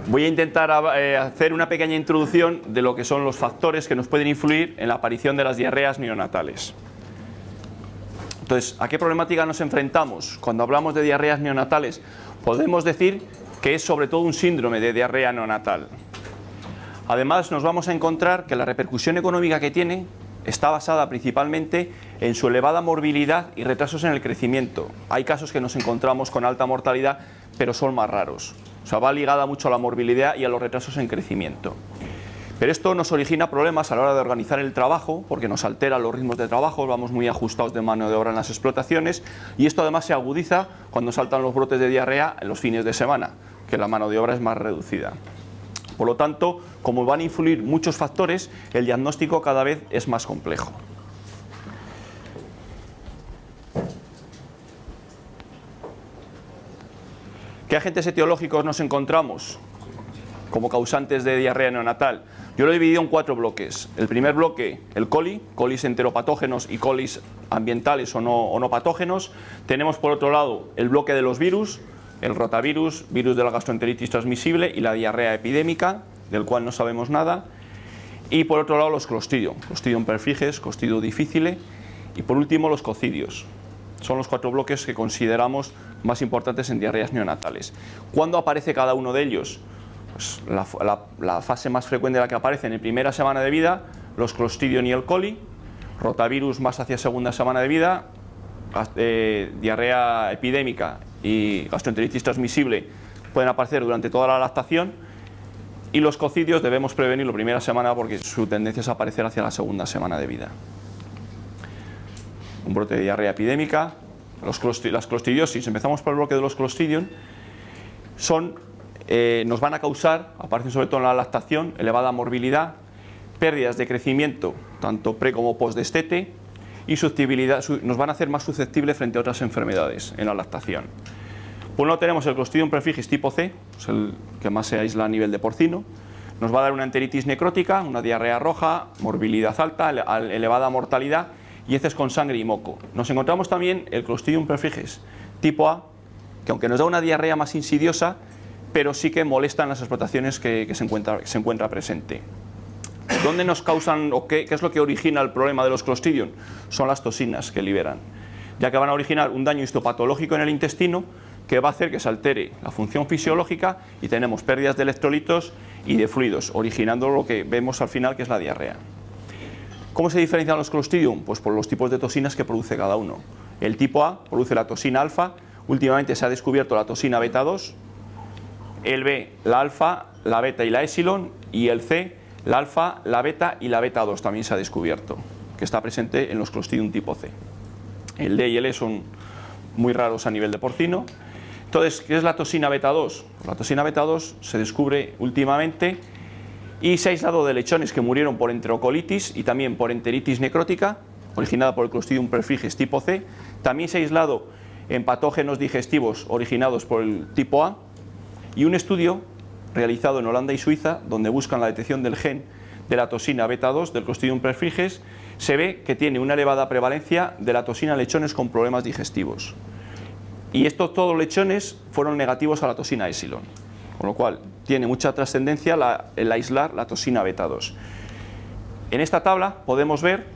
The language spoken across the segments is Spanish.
Voy a intentar hacer una pequeña introducción de lo que son los factores que nos pueden influir en la aparición de las diarreas neonatales. Entonces, ¿a qué problemática nos enfrentamos? Cuando hablamos de diarreas neonatales, podemos decir que es sobre todo un síndrome de diarrea neonatal. Además, nos vamos a encontrar que la repercusión económica que tiene está basada principalmente en su elevada morbilidad y retrasos en el crecimiento. Hay casos que nos encontramos con alta mortalidad, pero son más raros. O sea, va ligada mucho a la morbilidad y a los retrasos en crecimiento. Pero esto nos origina problemas a la hora de organizar el trabajo, porque nos altera los ritmos de trabajo, vamos muy ajustados de mano de obra en las explotaciones, y esto además se agudiza cuando saltan los brotes de diarrea en los fines de semana, que la mano de obra es más reducida. Por lo tanto, como van a influir muchos factores, el diagnóstico cada vez es más complejo. ¿Qué agentes etiológicos nos encontramos como causantes de diarrea neonatal? Yo lo he dividido en 4 bloques. El primer bloque, el colis enteropatógenos y colis ambientales o no patógenos. Tenemos por otro lado el bloque de los virus, el rotavirus, virus de la gastroenteritis transmisible y la diarrea epidémica, del cual no sabemos nada. Y por otro lado los Clostridium, Clostridium perfringens, Clostridium difficile y por último los cocidios. Son los 4 bloques que consideramos más importantes en diarreas neonatales. ¿Cuándo aparece cada uno de ellos? Pues la fase más frecuente de la que aparecen en primera semana de vida, los Clostridium y el coli, rotavirus más hacia segunda semana de vida, diarrea epidémica y gastroenteritis transmisible pueden aparecer durante toda la lactación, y los cocidios debemos prevenirlo primera semana porque su tendencia es aparecer hacia la segunda semana de vida. Un brote de diarrea epidémica, las clostridiosis, empezamos por el bloque de los Clostridium, nos van a causar, aparecen sobre todo en la lactación, elevada morbilidad, pérdidas de crecimiento, tanto pre como post-destete, y nos van a hacer más susceptibles frente a otras enfermedades en la lactación. Por un lado tenemos el Clostridium perfringens tipo C, es el que más se aísla a nivel de porcino, nos va a dar una enteritis necrótica, una diarrea roja, morbilidad alta, elevada mortalidad y heces con sangre y moco. Nos encontramos también el Clostridium perfringens tipo A, que aunque nos da una diarrea más insidiosa, pero sí que molesta en las explotaciones que se encuentra presente. ¿Dónde nos causan o qué es lo que origina el problema de los Clostridium? Son las toxinas que liberan, ya que van a originar un daño histopatológico en el intestino que va a hacer que se altere la función fisiológica y tenemos pérdidas de electrolitos y de fluidos, originando lo que vemos al final, que es la diarrea. ¿Cómo se diferencian los Clostridium? Pues por los tipos de toxinas que produce cada uno. El tipo A produce la toxina alfa, últimamente se ha descubierto la toxina beta 2, el B, la alfa, la beta y la epsilon, y el C, la alfa, la beta y la beta 2 también se ha descubierto, que está presente en los Clostridium tipo C. El D y el E son muy raros a nivel de porcino. Entonces, ¿qué es la toxina beta 2? La toxina beta 2 se descubre últimamente y se ha aislado de lechones que murieron por enterocolitis y también por enteritis necrótica, originada por el Clostridium perfringens tipo C. También se ha aislado en patógenos digestivos originados por el tipo A, y un estudio realizado en Holanda y Suiza, donde buscan la detección del gen de la toxina beta 2 del Clostridium perfringens, se ve que tiene una elevada prevalencia de la toxina en lechones con problemas digestivos. Y estos todos lechones fueron negativos a la toxina epsilon, con lo cual tiene mucha trascendencia el aislar la toxina beta 2. En esta tabla podemos ver,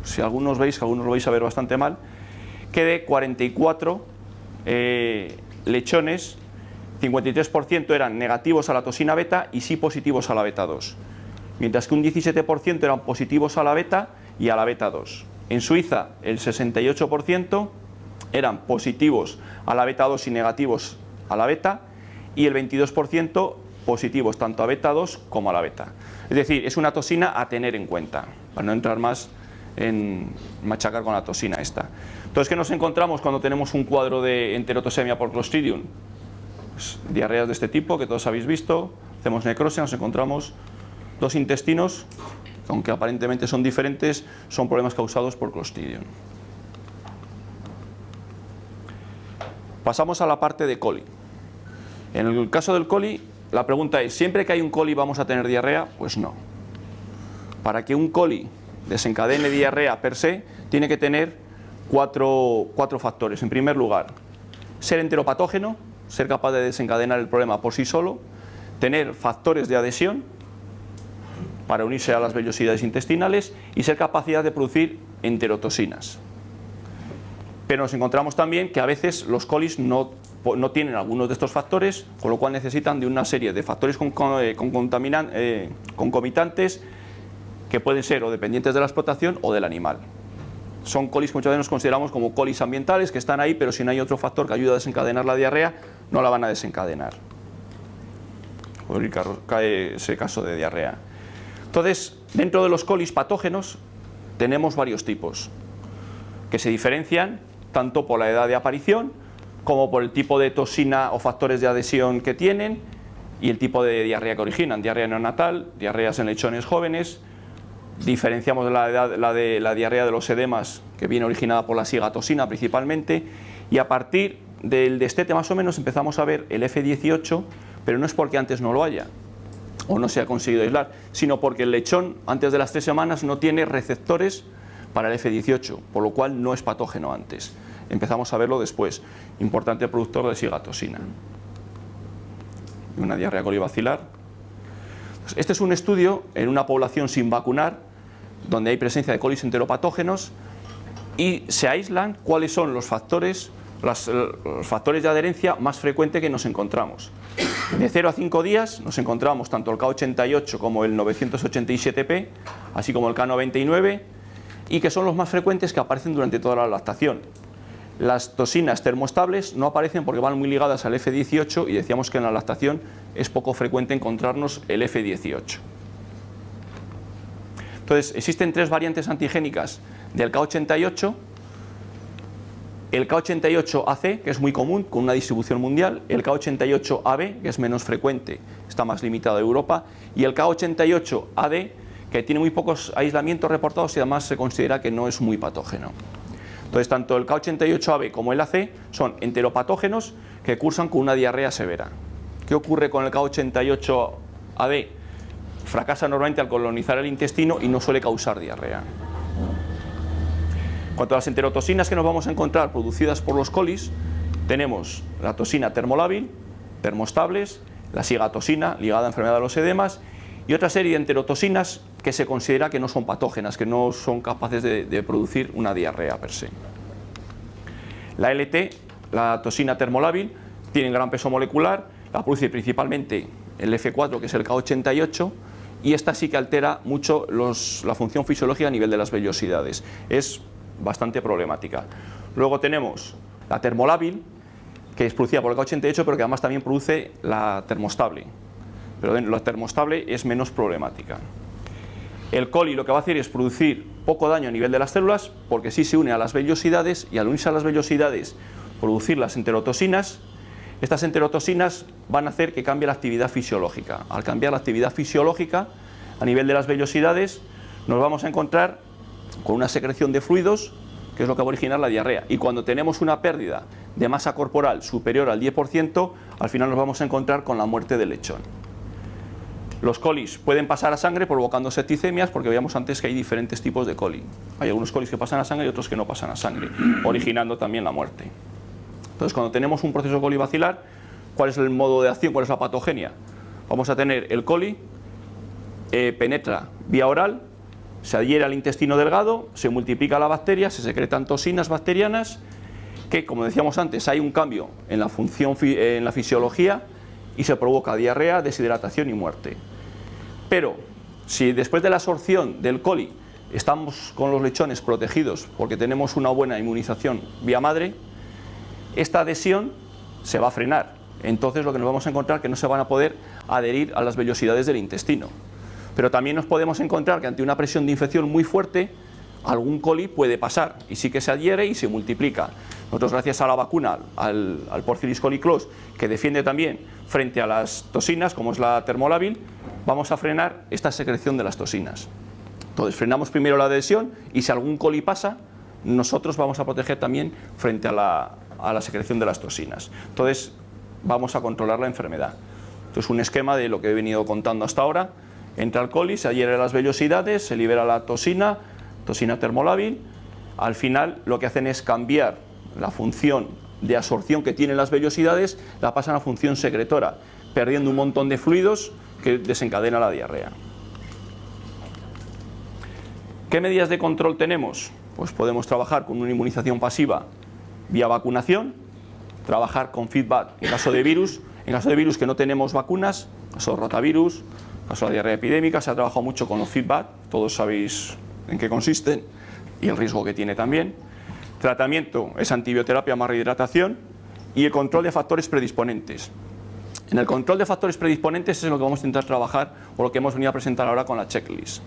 si algunos veis, que algunos lo vais a ver bastante mal, que de 44 lechones, 53% eran negativos a la toxina beta y sí positivos a la beta 2, mientras que un 17% eran positivos a la beta y a la beta 2. En Suiza el 68% eran positivos a la beta 2 y negativos a la beta, y el 22% positivos tanto a beta 2 como a la beta. Es decir, es una toxina a tener en cuenta, para no entrar más en machacar con la toxina esta. Entonces, ¿qué nos encontramos cuando tenemos un cuadro de enterotoxemia por Clostridium? Pues, diarreas de este tipo que todos habéis visto, hacemos necrosia, nos encontramos dos intestinos, que aunque aparentemente son diferentes, son problemas causados por Clostridium. Pasamos a la parte de coli. En el caso del coli, la pregunta es, ¿siempre que hay un coli vamos a tener diarrea? Pues no. Para que un coli desencadene diarrea per se, tiene que tener cuatro factores. En primer lugar, ser enteropatógeno, ser capaz de desencadenar el problema por sí solo. tener factores de adhesión para unirse a las vellosidades intestinales y ser capacidad de producir enterotoxinas. Pero nos encontramos también que a veces los colis no tienen algunos de estos factores, con lo cual necesitan de una serie de factores concomitantes que pueden ser o dependientes de la explotación o del animal. Son colis que muchas veces nos consideramos como colis ambientales, que están ahí, pero si no hay otro factor que ayuda a desencadenar la diarrea, no la van a desencadenar. Cae ese caso de diarrea. Entonces, dentro de los colis patógenos tenemos varios tipos, que se diferencian tanto por la edad de aparición, como por el tipo de toxina o factores de adhesión que tienen, y el tipo de diarrea que originan, diarrea neonatal, diarreas en lechones jóvenes. Diferenciamos la diarrea de los edemas, que viene originada por la sigatoxina principalmente, y a partir del destete más o menos empezamos a ver el F18, pero no es porque antes no lo haya, o no se ha conseguido aislar, sino porque el lechón antes de las 3 semanas no tiene receptores para el F18, por lo cual no es patógeno antes. Empezamos a verlo después, importante productor de sigatoxina. Una diarrea colibacilar. Este es un estudio en una población sin vacunar, donde hay presencia de colis enteropatógenos, y se aíslan cuáles son los factores de adherencia más frecuentes que nos encontramos. De 0 a 5 días nos encontramos tanto el K88 como el 987P, así como el K99, y que son los más frecuentes que aparecen durante toda la lactación. Las toxinas termoestables no aparecen porque van muy ligadas al F18 y decíamos que en la lactación es poco frecuente encontrarnos el F18. Entonces, existen 3 variantes antigénicas del K88. El K88AC, que es muy común, con una distribución mundial, el K88AB, que es menos frecuente, está más limitado a Europa, y el K88AD, que tiene muy pocos aislamientos reportados y además se considera que no es muy patógeno. Entonces, tanto el K88AB como el AC son enteropatógenos que cursan con una diarrea severa. ¿Qué ocurre con el K88AD? Fracasa normalmente al colonizar el intestino y no suele causar diarrea. En cuanto a las enterotoxinas que nos vamos a encontrar producidas por los colis, tenemos la toxina termolábil, termoestables, la sigatoxina ligada a enfermedad de los edemas y otra serie de enterotoxinas que se considera que no son patógenas, que no son capaces de producir una diarrea per se. La LT, la toxina termolábil, tiene gran peso molecular, la produce principalmente el F4, que es el K88, y esta sí que altera mucho la función fisiológica a nivel de las vellosidades. Es bastante problemática. Luego tenemos la termolábil, que es producida por el K88, pero que además también produce la termostable. Pero la termostable es menos problemática. El coli lo que va a hacer es producir poco daño a nivel de las células, porque sí se une a las vellosidades, y al unirse a las vellosidades producir las enterotoxinas. Estas enterotoxinas van a hacer que cambie la actividad fisiológica. Al cambiar la actividad fisiológica a nivel de las vellosidades, nos vamos a encontrar con una secreción de fluidos, que es lo que va a originar la diarrea. Y cuando tenemos una pérdida de masa corporal superior al 10%, al final nos vamos a encontrar con la muerte del lechón. Los colis pueden pasar a sangre provocando septicemias, porque veíamos antes que hay diferentes tipos de coli. Hay algunos colis que pasan a sangre y otros que no pasan a sangre, originando también la muerte. Entonces, cuando tenemos un proceso colibacilar, ¿cuál es el modo de acción? ¿Cuál es la patogenia? Vamos a tener el coli, penetra vía oral, se adhiere al intestino delgado, se multiplica la bacteria, se secretan toxinas bacterianas, que, como decíamos antes, hay un cambio en la función, en la fisiología, y se provoca diarrea, deshidratación y muerte. Pero, si después de la absorción del coli estamos con los lechones protegidos porque tenemos una buena inmunización vía madre, esta adhesión se va a frenar. Entonces lo que nos vamos a encontrar es que no se van a poder adherir a las vellosidades del intestino. Pero también nos podemos encontrar que ante una presión de infección muy fuerte, algún coli puede pasar y sí que se adhiere y se multiplica. Nosotros, gracias a la vacuna, al Porphyris coliclos, que defiende también frente a las toxinas, como es la termolábil, vamos a frenar esta secreción de las toxinas. Entonces frenamos primero la adhesión y si algún coli pasa, nosotros vamos a proteger también frente a la secreción de las toxinas. Entonces vamos a controlar la enfermedad. Esto es un esquema de lo que he venido contando hasta ahora. Entra el coli, se adhiere a las vellosidades, se libera la toxina termolábil. Al final lo que hacen es cambiar la función de absorción que tienen las vellosidades, la pasan a función secretora. perdiendo un montón de fluidos que desencadena la diarrea. ¿Qué medidas de control tenemos? Pues podemos trabajar con una inmunización pasiva vía vacunación, trabajar con feedback en caso de virus que no tenemos vacunas, caso de rotavirus, caso de la diarrea epidémica, se ha trabajado mucho con los feedback, todos sabéis en qué consisten y el riesgo que tiene también. Tratamiento es antibioterapia más rehidratación y el control de factores predisponentes. En el control de factores predisponentes es lo que vamos a intentar trabajar o lo que hemos venido a presentar ahora con la checklist.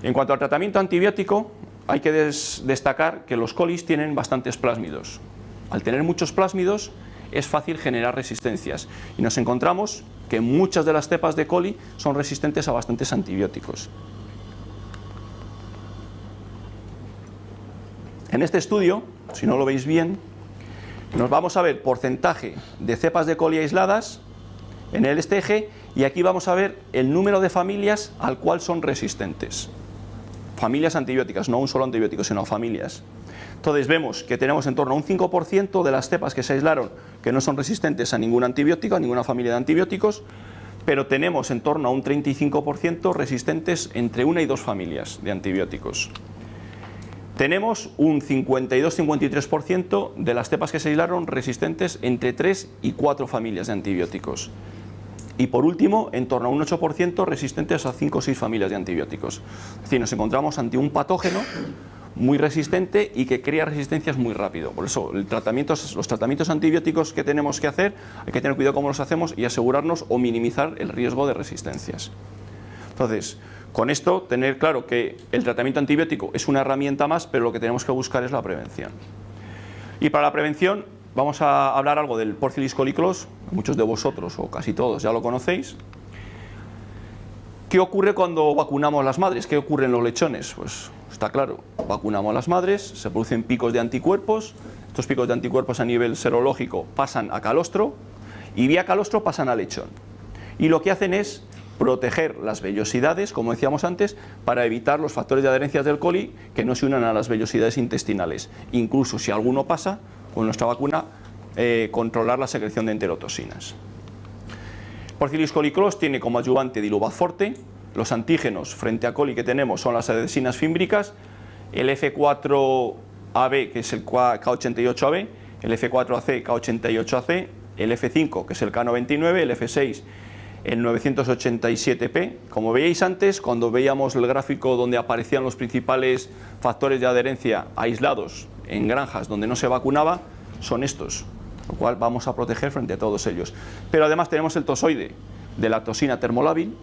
En cuanto al tratamiento antibiótico, hay que destacar que los colis tienen bastantes plásmidos. Al tener muchos plásmidos es fácil generar resistencias y nos encontramos que muchas de las cepas de coli son resistentes a bastantes antibióticos. En este estudio, si no lo veis bien, nos vamos a ver porcentaje de cepas de coli aisladas en este eje y aquí vamos a ver el número de familias al cual son resistentes. Familias antibióticas, no un solo antibiótico, sino familias. Entonces vemos que tenemos en torno a un 5% de las cepas que se aislaron que no son resistentes a ningún antibiótico, a ninguna familia de antibióticos, pero tenemos en torno a un 35% resistentes entre una y dos familias de antibióticos. Tenemos un 52-53% de las cepas que se aislaron resistentes entre 3 y 4 familias de antibióticos. Y por último, en torno a un 8% resistentes a 5 o 6 familias de antibióticos. Es decir, nos encontramos ante un patógeno muy resistente y que crea resistencias muy rápido. Por eso los tratamientos antibióticos que tenemos que hacer, hay que tener cuidado cómo los hacemos y asegurarnos o minimizar el riesgo de resistencias. Entonces, con esto, tener claro que el tratamiento antibiótico es una herramienta más, pero lo que tenemos que buscar es la prevención. Y para la prevención vamos a hablar algo del Porcellus coliclos, muchos de vosotros o casi todos ya lo conocéis. ¿Qué ocurre cuando vacunamos a las madres? ¿Qué ocurre en los lechones? Pues está claro, vacunamos a las madres, se producen picos de anticuerpos, estos picos de anticuerpos a nivel serológico pasan a calostro y vía calostro pasan al lechón. Y lo que hacen es proteger las vellosidades, como decíamos antes, para evitar los factores de adherencia del coli que no se unan a las vellosidades intestinales. Incluso si alguno pasa, con nuestra vacuna, controlar la secreción de enterotoxinas. Porcellus coliclos tiene como ayudante Diluvat forte. Los antígenos frente a coli que tenemos son las adhesinas fímbricas, el F4AB, que es el K88AB, el F4AC, K88AC, el F5, que es el K99, el F6, el 987P. Como veíais antes, cuando veíamos el gráfico donde aparecían los principales factores de adherencia aislados en granjas donde no se vacunaba, son estos, lo cual vamos a proteger frente a todos ellos. Pero además tenemos el tozoide de la toxina termolábil,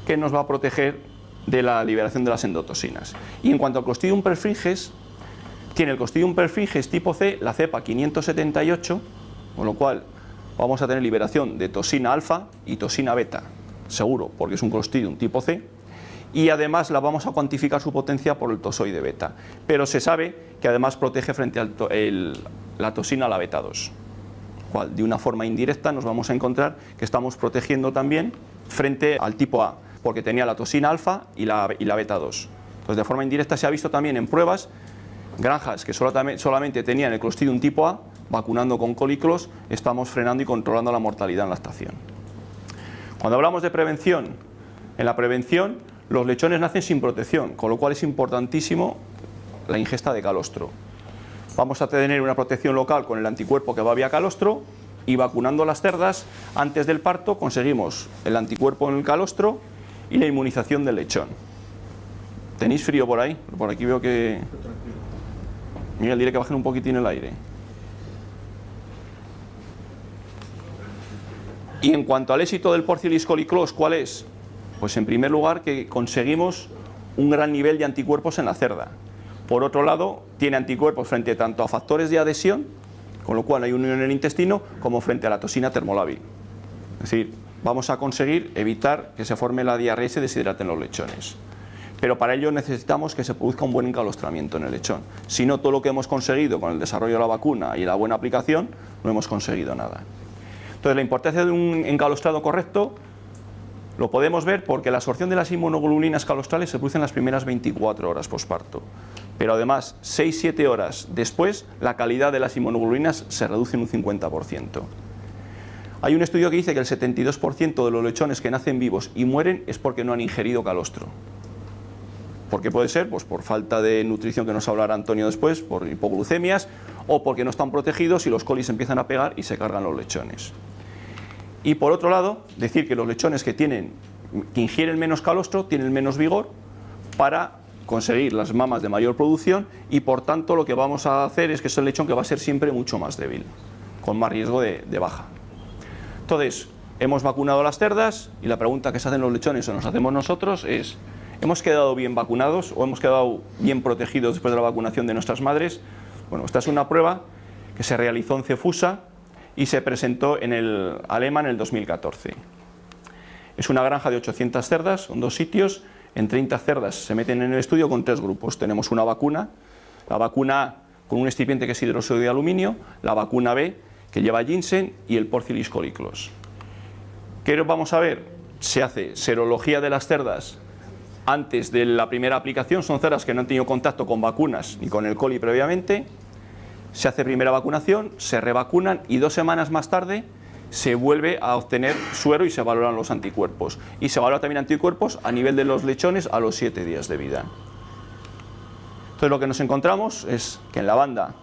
que nos va a proteger de la liberación de las endotoxinas. Y en cuanto al Clostridium perfringens, tiene el Clostridium perfringens tipo C, la cepa 578, con lo cual vamos a tener liberación de toxina alfa y toxina beta, seguro, porque es un Clostridium tipo C, y además la vamos a cuantificar su potencia por el tozoide beta. Pero se sabe que además protege frente a la toxina a la beta 2, cual de una forma indirecta nos vamos a encontrar que estamos protegiendo también frente al tipo A, porque tenía la toxina alfa y la beta 2. Entonces, de forma indirecta se ha visto también en pruebas, granjas que solamente tenían el Clostridium tipo A, vacunando con coliclos, estamos frenando y controlando la mortalidad en lactación. Cuando hablamos de prevención, en la prevención los lechones nacen sin protección, con lo cual es importantísimo la ingesta de calostro. Vamos a tener una protección local con el anticuerpo que va vía calostro y vacunando las cerdas antes del parto conseguimos el anticuerpo en el calostro y la inmunización del lechón. ¿Tenéis frío por ahí? Por aquí veo que... Miguel, diré que bajen un poquitín el aire. Y en cuanto al éxito del Porcellus coliclos, ¿cuál es? Pues en primer lugar que conseguimos un gran nivel de anticuerpos en la cerda. Por otro lado, tiene anticuerpos frente tanto a factores de adhesión, con lo cual hay unión en el intestino, como frente a la toxina termolábil. Es decir, vamos a conseguir evitar que se forme la diarrea y se deshidraten los lechones. Pero para ello necesitamos que se produzca un buen encalostramiento en el lechón. Si no, todo lo que hemos conseguido con el desarrollo de la vacuna y la buena aplicación, no hemos conseguido nada. Entonces, la importancia de un encalostrado correcto lo podemos ver porque la absorción de las inmunoglobulinas calostrales se produce en las primeras 24 horas posparto. Pero además, 6-7 horas después, la calidad de las inmunoglobulinas se reduce en un 50%. Hay un estudio que dice que el 72% de los lechones que nacen vivos y mueren es porque no han ingerido calostro. ¿Por qué puede ser? Pues por falta de nutrición, que nos hablará Antonio después, por hipoglucemias, o porque no están protegidos y los colis empiezan a pegar y se cargan los lechones. Y por otro lado, decir que los lechones que ingieren menos calostro tienen menos vigor para conseguir las mamas de mayor producción, y por tanto lo que vamos a hacer es que es el lechón que va a ser siempre mucho más débil, con más riesgo de baja. Entonces, hemos vacunado a las cerdas y la pregunta que se hacen los lechones o nos hacemos nosotros es: ¿hemos quedado bien vacunados o hemos quedado bien protegidos después de la vacunación de nuestras madres? Bueno, esta es una prueba que se realizó en Cefusa y se presentó en el ALEMA en el 2014. Es una granja de 800 cerdas, son 2 sitios, en 30 cerdas se meten en el estudio con 3 grupos. Tenemos una vacuna, la vacuna A con un excipiente que es hidróxido de aluminio, la vacuna B que lleva ginseng y el Porcellus coliclos. ¿Qué vamos a ver? Se hace serología de las cerdas antes de la primera aplicación, son cerdas que no han tenido contacto con vacunas ni con el coli previamente. Se hace primera vacunación, se revacunan y 2 semanas más tarde se vuelve a obtener suero y se valoran los anticuerpos. Y se valora también anticuerpos a nivel de los lechones a los 7 días de vida. Entonces lo que nos encontramos es que en la banda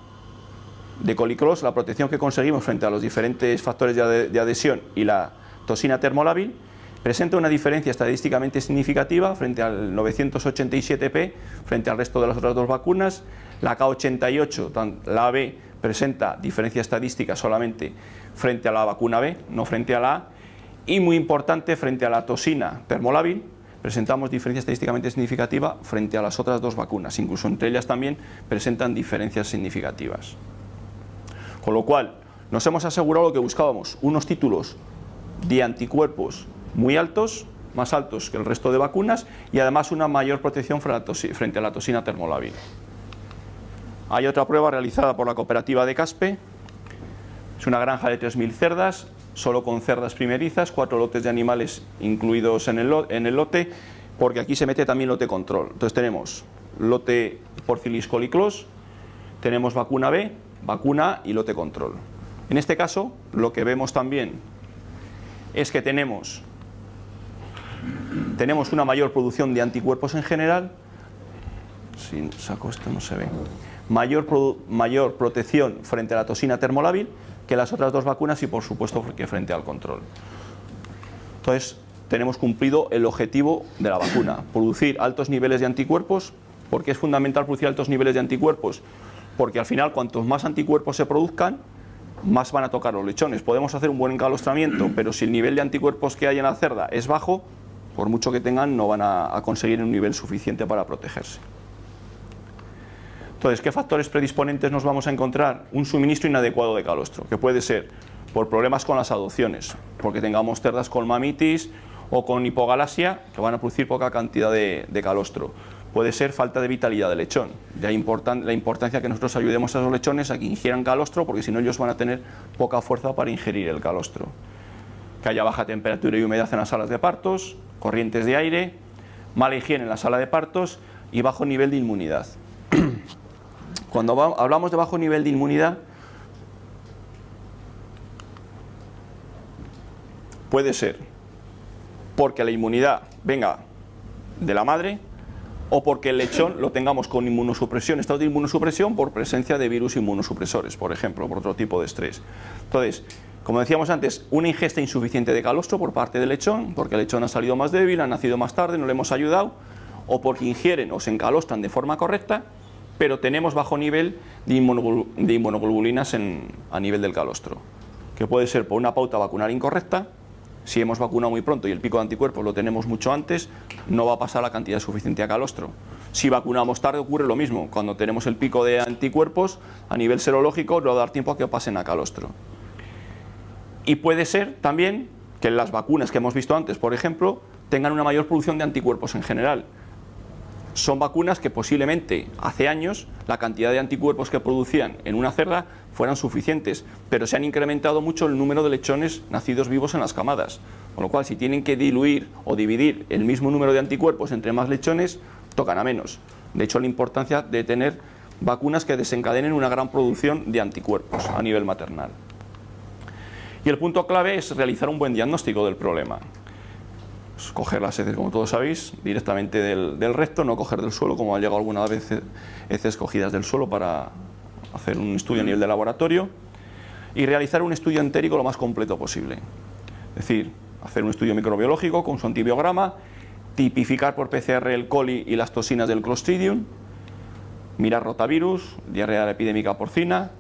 de coliclos la protección que conseguimos frente a los diferentes factores de adhesión y la toxina termolábil presenta una diferencia estadísticamente significativa frente al 987P, frente al resto de las otras 2 vacunas. La K88, la AB, presenta diferencia estadística solamente frente a la vacuna B, no frente a la A. Y muy importante, frente a la toxina termolábil, presentamos diferencia estadísticamente significativa frente a las otras 2 vacunas. Incluso entre ellas también presentan diferencias significativas. Con lo cual, nos hemos asegurado lo que buscábamos: unos títulos de anticuerpos muy altos, más altos que el resto de vacunas, y además una mayor protección frente a la toxina termolábil. Hay otra prueba realizada por la cooperativa de Caspe. Es una granja de 3.000 cerdas, solo con cerdas primerizas, 4 lotes de animales incluidos en el lote, porque aquí se mete también lote control. Entonces tenemos lote Porcellus coliclos, tenemos vacuna B, vacuna A y lote control. En este caso, lo que vemos también es que tenemos una mayor producción de anticuerpos en general. Si saco esto no se ve. Mayor protección frente a la toxina termolábil que las otras 2 vacunas y por supuesto que frente al control. Entonces tenemos cumplido el objetivo de la vacuna: producir altos niveles de anticuerpos. ¿Por qué es fundamental producir altos niveles de anticuerpos? Porque al final, cuantos más anticuerpos se produzcan, más van a tocar los lechones. Podemos hacer un buen encalostramiento, pero si el nivel de anticuerpos que hay en la cerda es bajo, por mucho que tengan, no van a conseguir un nivel suficiente para protegerse. Entonces, ¿qué factores predisponentes nos vamos a encontrar? Un suministro inadecuado de calostro, que puede ser por problemas con las adopciones, porque tengamos cerdas con mamitis o con hipogalasia, que van a producir poca cantidad de calostro. Puede ser falta de vitalidad del lechón. De ahí la importancia que nosotros ayudemos a los lechones a que ingieran calostro, porque si no ellos van a tener poca fuerza para ingerir el calostro. Que haya baja temperatura y humedad en las salas de partos, corrientes de aire, mala higiene en la sala de partos y bajo nivel de inmunidad. Cuando hablamos de bajo nivel de inmunidad, puede ser porque la inmunidad venga de la madre o porque el lechón lo tengamos con inmunosupresión, estado de inmunosupresión por presencia de virus inmunosupresores, por ejemplo, por otro tipo de estrés. Entonces, como decíamos antes, una ingesta insuficiente de calostro por parte del lechón, porque el lechón ha salido más débil, ha nacido más tarde, no le hemos ayudado, o porque ingieren o se encalostran de forma correcta, pero tenemos bajo nivel de inmunoglobulinas a nivel del calostro, que puede ser por una pauta vacunal incorrecta. Si hemos vacunado muy pronto y el pico de anticuerpos lo tenemos mucho antes, no va a pasar la cantidad suficiente a calostro. Si vacunamos tarde ocurre lo mismo, cuando tenemos el pico de anticuerpos a nivel serológico no va a dar tiempo a que pasen a calostro. Y puede ser también que las vacunas que hemos visto antes, por ejemplo, tengan una mayor producción de anticuerpos en general. Son vacunas que posiblemente hace años la cantidad de anticuerpos que producían en una cerda fueran suficientes, pero se han incrementado mucho el número de lechones nacidos vivos en las camadas, con lo cual si tienen que diluir o dividir el mismo número de anticuerpos entre más lechones, tocan a menos. De hecho, la importancia de tener vacunas que desencadenen una gran producción de anticuerpos a nivel maternal. Y el punto clave es realizar un buen diagnóstico del problema. Pues coger las heces, como todos sabéis, directamente del recto, no coger del suelo, como ha llegado algunas veces heces cogidas del suelo para hacer un estudio a nivel de laboratorio, y realizar un estudio entérico lo más completo posible. Es decir, hacer un estudio microbiológico con su antibiograma, tipificar por PCR el coli y las toxinas del Clostridium, mirar rotavirus, diarrea epidémica porcina.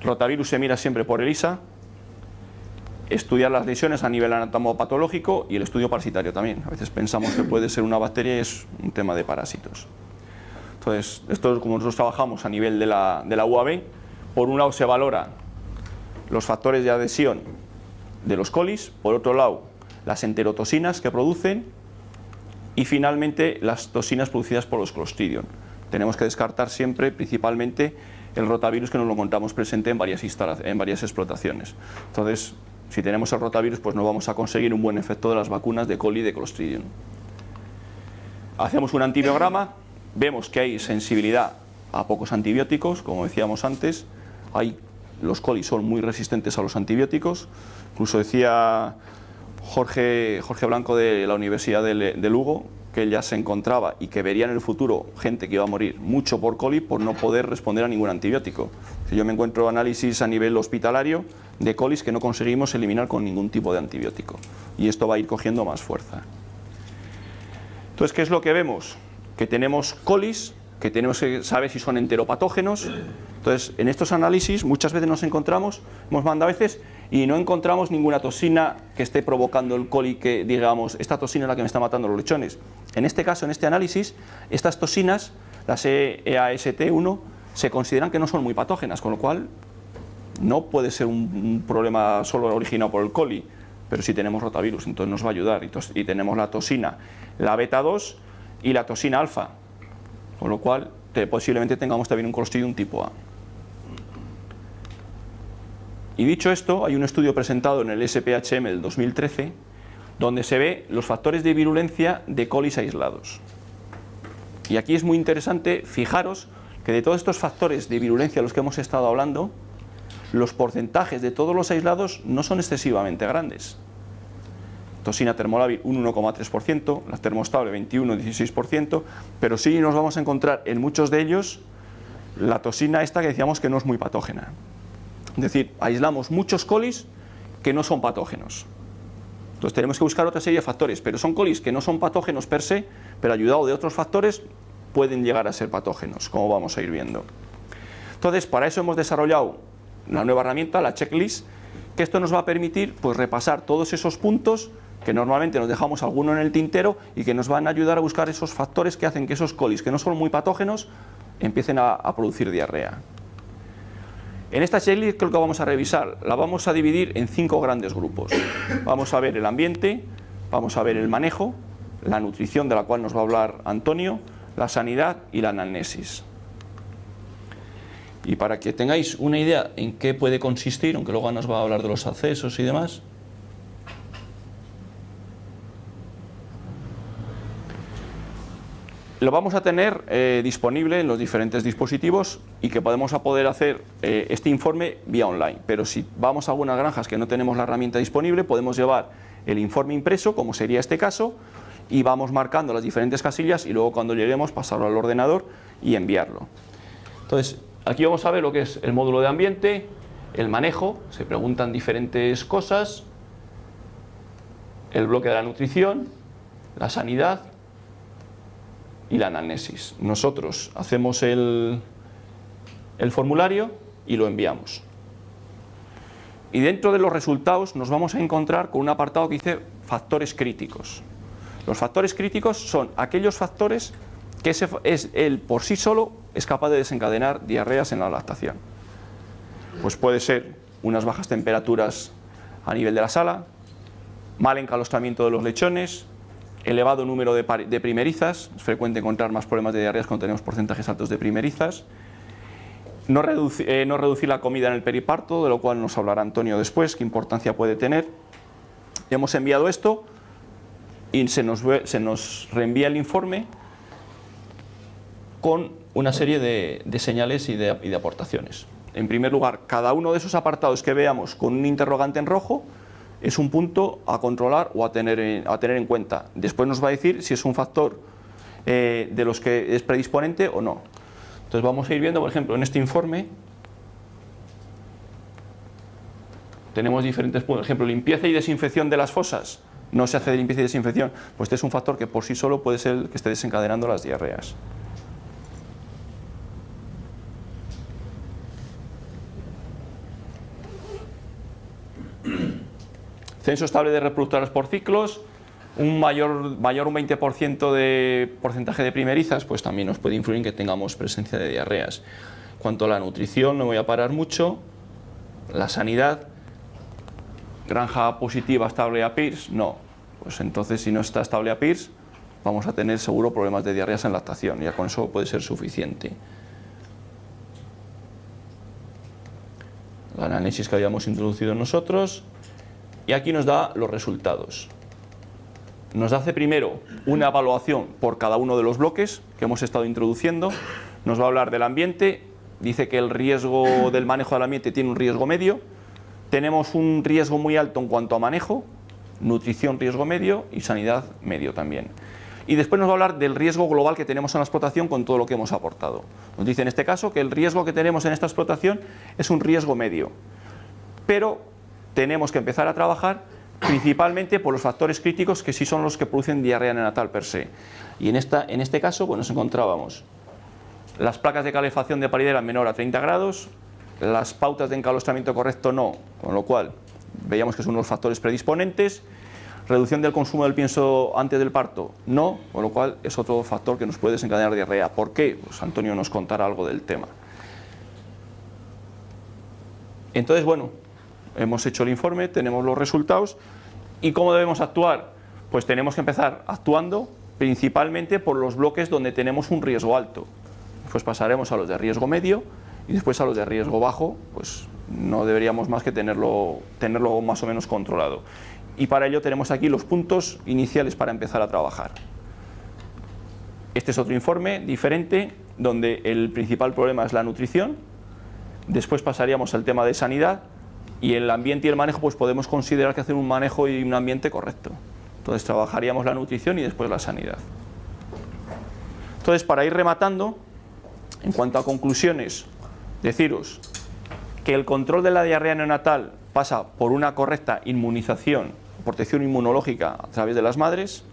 Rotavirus se mira siempre por ELISA, estudiar las lesiones a nivel anatomopatológico y el estudio parasitario también. A veces pensamos que puede ser una bacteria y es un tema de parásitos. Entonces, esto es como nosotros trabajamos a nivel de la UAB. Por un lado se valora los factores de adhesión de los colis, por otro lado las enterotoxinas que producen y finalmente las toxinas producidas por los Clostridium. Tenemos que descartar siempre, principalmente, el rotavirus, que nos lo encontramos presente en varias explotaciones. Entonces, si tenemos el rotavirus, pues no vamos a conseguir un buen efecto de las vacunas de coli y de Clostridium. Hacemos un antibiograma, vemos que hay sensibilidad a pocos antibióticos, como decíamos antes. Los colis son muy resistentes a los antibióticos. Incluso decía Jorge Blanco de la Universidad de Lugo que él ya se encontraba y que vería en el futuro gente que iba a morir mucho por coli por no poder responder a ningún antibiótico. Si yo me encuentro análisis a nivel hospitalario de colis que no conseguimos eliminar con ningún tipo de antibiótico, y esto va a ir cogiendo más fuerza. Entonces, ¿qué es lo que vemos? Que tenemos colis, que tenemos que saber si son enteropatógenos. Entonces, en estos análisis muchas veces nos encontramos, hemos mandado a veces y no encontramos ninguna toxina que esté provocando el coli, que digamos, esta toxina es la que me está matando los lechones. En este caso, en este análisis, estas toxinas, las EAST1, se consideran que no son muy patógenas, con lo cual no puede ser un problema solo originado por el coli, pero sí tenemos rotavirus, entonces nos va a ayudar. Y tenemos la toxina, la beta-2 y la toxina alfa, con lo cual posiblemente tengamos también un Clostridium tipo A. Y dicho esto, hay un estudio presentado en el SPHM del 2013 donde se ve los factores de virulencia de colis aislados. Y aquí es muy interesante fijaros que de todos estos factores de virulencia de los que hemos estado hablando, los porcentajes de todos los aislados no son excesivamente grandes. Toxina termolábil un 1,3%, la termostable 21-16%, pero sí nos vamos a encontrar en muchos de ellos la toxina esta que decíamos que no es muy patógena. Es decir, aislamos muchos colis que no son patógenos. Entonces tenemos que buscar otra serie de factores, pero son colis que no son patógenos per se, pero ayudado de otros factores pueden llegar a ser patógenos, como vamos a ir viendo. Entonces, para eso hemos desarrollado la nueva herramienta, la checklist, que esto nos va a permitir pues repasar todos esos puntos que normalmente nos dejamos alguno en el tintero y que nos van a ayudar a buscar esos factores que hacen que esos colis, que no son muy patógenos, empiecen a producir diarrea. En esta checklist, creo que vamos a revisar, la vamos a dividir en 5 grandes grupos. Vamos a ver el ambiente, vamos a ver el manejo, la nutrición, de la cual nos va a hablar Antonio, la sanidad y la anamnesis. Y para que tengáis una idea en qué puede consistir, aunque luego nos va a hablar de los accesos y demás, lo vamos a tener disponible en los diferentes dispositivos y que podemos poder hacer este informe vía online. Pero si vamos a algunas granjas que no tenemos la herramienta disponible, podemos llevar el informe impreso, como sería este caso, y vamos marcando las diferentes casillas y luego cuando lleguemos pasarlo al ordenador y enviarlo. Entonces, aquí vamos a ver lo que es el módulo de ambiente, el manejo, se preguntan diferentes cosas, el bloque de la nutrición, la sanidad y la anamnesis. Nosotros hacemos el formulario y lo enviamos. Y dentro de los resultados nos vamos a encontrar con un apartado que dice factores críticos. Los factores críticos son aquellos factores que él por sí solo es capaz de desencadenar diarreas en la lactación. Pues puede ser unas bajas temperaturas a nivel de la sala, mal encalosтрamiento de los lechones, elevado número de primerizas, es frecuente encontrar más problemas de diarreas cuando tenemos porcentajes altos de primerizas, no reducir la comida en el periparto, de lo cual nos hablará Antonio después, qué importancia puede tener. Hemos enviado esto y se nos reenvía el informe con una serie de señales y de aportaciones. en primer lugar, cada uno de esos apartados que veamos con un interrogante en rojo es un punto a controlar o a tener en cuenta. Después nos va a decir si es un factor de los que es predisponente o no. Entonces vamos a ir viendo, por ejemplo, en este informe tenemos diferentes puntos. Por ejemplo, limpieza y desinfección de las fosas. No se hace de limpieza y desinfección. Pues este es un factor que por sí solo puede ser el que esté desencadenando las diarreas. Censo estable de reproductoras por ciclos. Un mayor un 20% de porcentaje de primerizas, pues también nos puede influir en que tengamos presencia de diarreas. En cuanto a la nutrición, no voy a parar mucho. La sanidad, granja positiva estable a PIRS, no. Pues entonces, si no está estable a PIRS, vamos a tener seguro problemas de diarreas en lactación. Ya con eso puede ser suficiente. La análisis que habíamos introducido nosotros. Y aquí nos da los resultados. Nos hace primero una evaluación por cada uno de los bloques que hemos estado introduciendo. Nos va a hablar del ambiente. Dice que el riesgo del manejo del ambiente tiene un riesgo medio. Tenemos un riesgo muy alto en cuanto a manejo, nutrición riesgo medio y sanidad medio también. Y después nos va a hablar del riesgo global que tenemos en la explotación con todo lo que hemos aportado. Nos dice en este caso que el riesgo que tenemos en esta explotación es un riesgo medio. Pero tenemos que empezar a trabajar principalmente por los factores críticos que sí son los que producen diarrea neonatal per se. Y en este caso pues nos encontrábamos las placas de calefacción de paridera menor a 30 grados, las pautas de encalosтрamiento correcto no, con lo cual veíamos que son unos factores predisponentes, reducción del consumo del pienso antes del parto no, con lo cual es otro factor que nos puede desencadenar diarrea. ¿Por qué? Pues Antonio nos contará algo del tema. Entonces, bueno, hemos hecho el informe, tenemos los resultados y ¿cómo debemos actuar? Pues tenemos que empezar actuando principalmente por los bloques donde tenemos un riesgo alto. Pues pasaremos a los de riesgo medio y después a los de riesgo bajo, pues no deberíamos más que tenerlo más o menos controlado. Y para ello tenemos aquí los puntos iniciales para empezar a trabajar. Este es otro informe diferente donde el principal problema es la nutrición. Después pasaríamos al tema de sanidad. Y el ambiente y el manejo, pues podemos considerar que hacer un manejo y un ambiente correcto. Entonces trabajaríamos la nutrición y después la sanidad. Entonces, para ir rematando, en cuanto a conclusiones, deciros que el control de la diarrea neonatal pasa por una correcta inmunización, protección inmunológica a través de las madres.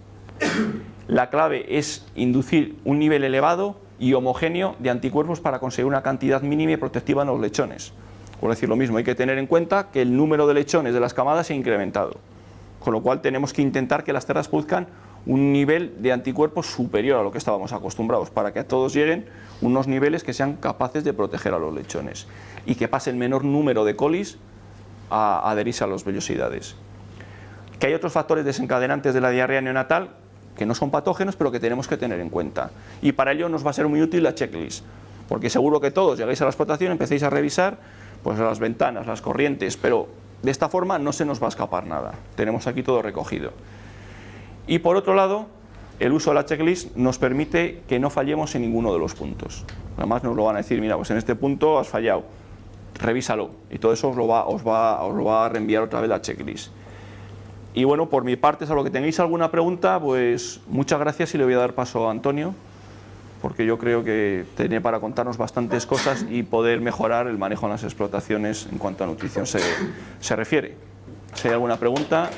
La clave es inducir un nivel elevado y homogéneo de anticuerpos para conseguir una cantidad mínima y protectiva en los lechones. Por decir lo mismo, hay que tener en cuenta que el número de lechones de las camadas se ha incrementado, con lo cual tenemos que intentar que las terras produzcan un nivel de anticuerpos superior a lo que estábamos acostumbrados, para que a todos lleguen unos niveles que sean capaces de proteger a los lechones y que pase el menor número de colis a adherirse a las vellosidades. Que hay otros factores desencadenantes de la diarrea neonatal que no son patógenos, pero que tenemos que tener en cuenta. Y para ello nos va a ser muy útil la checklist, porque seguro que todos llegáis a la explotación, empecéis a revisar pues las ventanas, las corrientes, pero de esta forma no se nos va a escapar nada. Tenemos aquí todo recogido. Y por otro lado, el uso de la checklist nos permite que no fallemos en ninguno de los puntos. Además nos lo van a decir, mira, pues en este punto has fallado, revísalo. Y todo eso os lo va a reenviar otra vez la checklist. Y bueno, por mi parte, salvo que tengáis alguna pregunta, pues muchas gracias y le voy a dar paso a Antonio, porque yo creo que tiene para contarnos bastantes cosas y poder mejorar el manejo en las explotaciones en cuanto a nutrición se refiere. Si hay alguna pregunta.